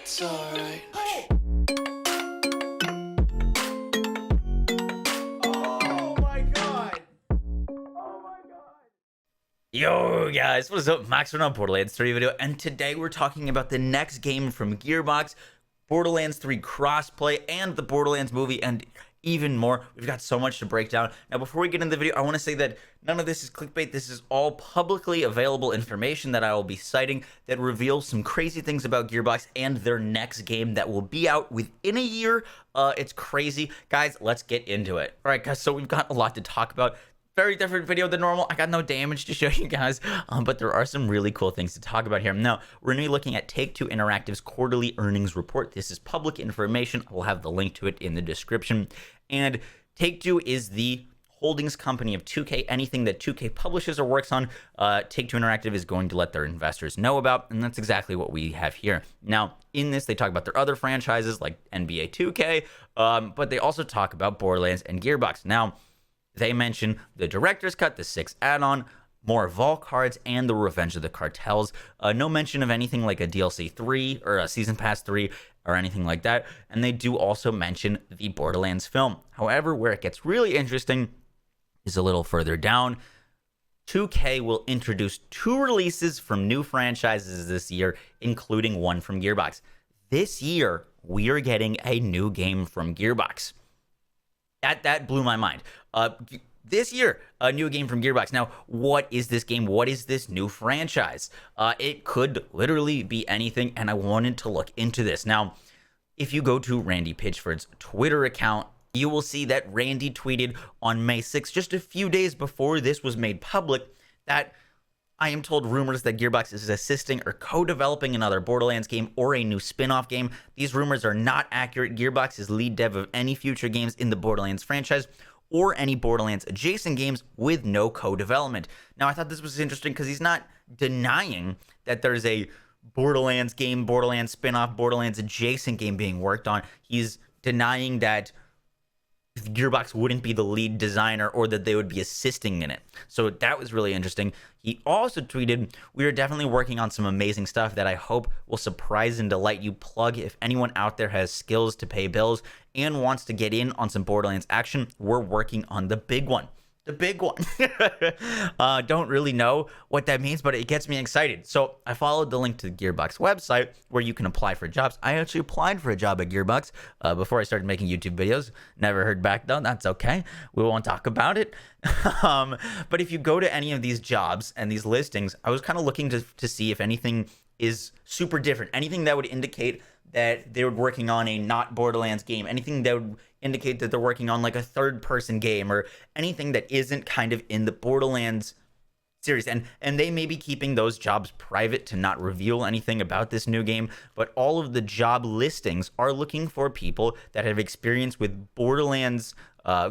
It's alright. Oh my god! Yo guys, what is up? Max from Borderlands 3 video, and today we're talking about the next game from Gearbox, Borderlands 3 Crossplay, and the Borderlands movie, and even more. We've got so much to break down. Now, before we get into the video, I want to say that none of this is clickbait. This is all publicly available information that I will be citing that reveals some crazy things about Gearbox and their next game that will be out within a year. It's crazy. Guys, let's get into it. All right, guys, so we've got a lot to talk about. Very different video than normal. I got no damage to show you guys, but there are some really cool things to talk about here. Now, we're going to be looking at Take-Two Interactive's quarterly earnings report. This is public information. I will have the link to it in the description. And Take-Two is the holdings company of 2K. Anything that 2K publishes or works on, Take-Two Interactive is going to let their investors know about, and that's exactly what we have here. Now, in this, they talk about their other franchises like NBA 2K, but they also talk about Borderlands and Gearbox. Now, they mention the Director's Cut, the 6th add-on, more Vol cards, and the Revenge of the Cartels. No mention of anything like a DLC 3 or a Season Pass 3 or anything like that. And they do also mention the Borderlands film. However, where it gets really interesting is a little further down. 2K will introduce 2 releases from new franchises this year, including one from Gearbox. This year, we are getting a new game from Gearbox. That blew my mind. This year, a new game from Gearbox. Now, what is this game? What is this new franchise? It could literally be anything, and I wanted to look into this. Now, if you go to Randy Pitchford's Twitter account, you will see that Randy tweeted on May 6th, just a few days before this was made public, that I am told rumors that Gearbox is assisting or co-developing another Borderlands game or a new spin-off game. These rumors are not accurate. Gearbox is lead dev of any future games in the Borderlands franchise or any Borderlands adjacent games with no co-development. Now, I thought this was interesting because he's not denying that there's a Borderlands game, Borderlands spin-off, Borderlands adjacent game being worked on. He's denying that Gearbox wouldn't be the lead designer or that they would be assisting in it. So that was really interesting. He also tweeted, "We are definitely working on some amazing stuff that I hope will surprise and delight you. Plug if anyone out there has skills to pay bills and wants to get in on some Borderlands action. We're working on the big one." The big one. Don't really know what that means, but it gets me excited. So I followed the link to the Gearbox website where you can apply for jobs. I actually applied for a job at Gearbox before I started making YouTube videos. Never heard back though. That's okay. We won't talk about it. But if you go to any of these jobs and these listings, I was kind of looking to see if anything is super different. Anything that would indicate that they were working on a not Borderlands game, anything that would indicate that they're working on like a third-person game or anything that isn't kind of in the Borderlands series. And they may be keeping those jobs private to not reveal anything about this new game, but all of the job listings are looking for people that have experience with Borderlands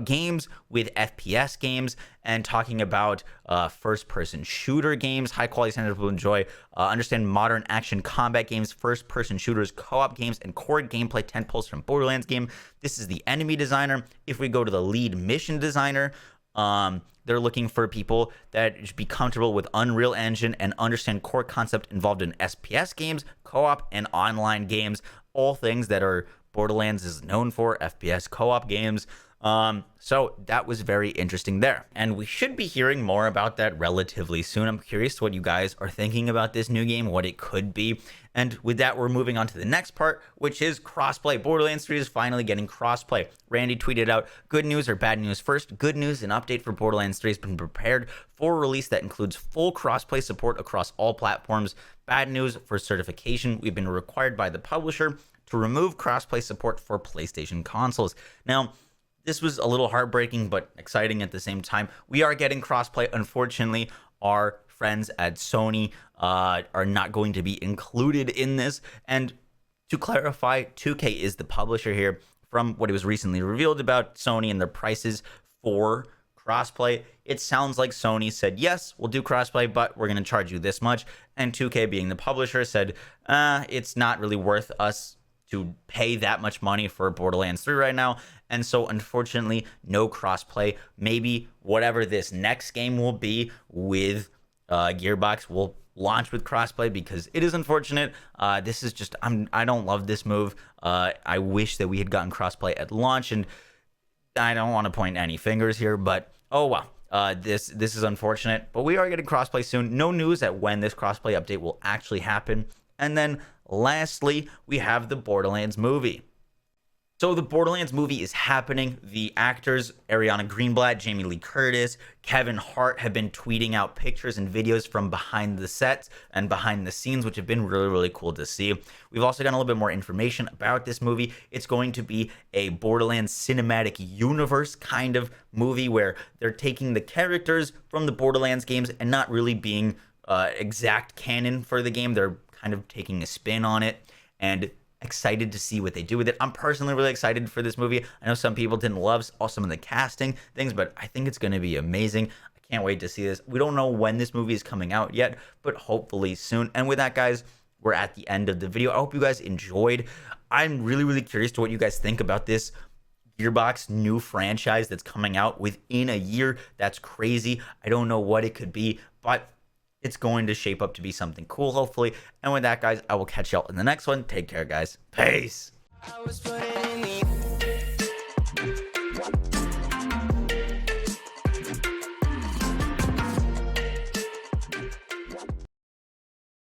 games, with FPS games, and talking about first-person shooter games, high-quality standards will enjoy, understand modern action combat games, first-person shooters, co-op games, and core gameplay tentpoles from Borderlands game. This is the enemy designer. If we go to the lead mission designer, they're looking for people that should be comfortable with Unreal Engine and understand core concept involved in SPS games, co-op, and online games, all things that are Borderlands is known for, FPS co-op games. So that was very interesting there. And we should be hearing more about that relatively soon. I'm curious what you guys are thinking about this new game, what it could be. And with that, we're moving on to the next part, which is crossplay. Borderlands 3 is finally getting crossplay. Randy tweeted out, "Good news or bad news first? Good news, an update for Borderlands 3 has been prepared for a release that includes full crossplay support across all platforms. Bad news for certification. We've been required by the publisher to remove crossplay support for PlayStation consoles." Now, this was a little heartbreaking, but exciting at the same time. We are getting crossplay. Unfortunately, our friends at Sony are not going to be included in this. And to clarify, 2K is the publisher here. From what it was recently revealed about Sony and their prices for crossplay, it sounds like Sony said, yes, we'll do crossplay, but we're going to charge you this much. And 2K, being the publisher, said, it's not really worth us to pay that much money for Borderlands 3 right now. And so, unfortunately, no crossplay. Maybe whatever this next game will be with Gearbox will launch with crossplay because it is unfortunate. This is just I don't love this move. I wish that we had gotten crossplay at launch, and I don't want to point any fingers here, but oh well. This is unfortunate, but we are getting crossplay soon. No news at when this crossplay update will actually happen. And then lastly, we have the Borderlands movie. So the Borderlands movie is happening. The actors, Ariana Greenblatt, Jamie Lee Curtis, Kevin Hart have been tweeting out pictures and videos from behind the sets and behind the scenes, which have been really, really cool to see. We've also gotten a little bit more information about this movie. It's going to be a Borderlands cinematic universe kind of movie where they're taking the characters from the Borderlands games and not really being exact canon for the game. They're kind of taking a spin on it, and excited to see what they do with it. I'm personally really excited for this movie. I know some people didn't love some of the casting things, but I think it's going to be amazing. I can't wait to see this. We don't know when this movie is coming out yet, but hopefully soon. And with that, guys, we're at the end of the video. I hope you guys enjoyed. I'm really, really curious to what you guys think about this Gearbox new franchise that's coming out within a year. That's crazy. I don't know what it could be, but it's going to shape up to be something cool, hopefully. And with that, guys, I will catch y'all in the next one. Take care, guys. Peace.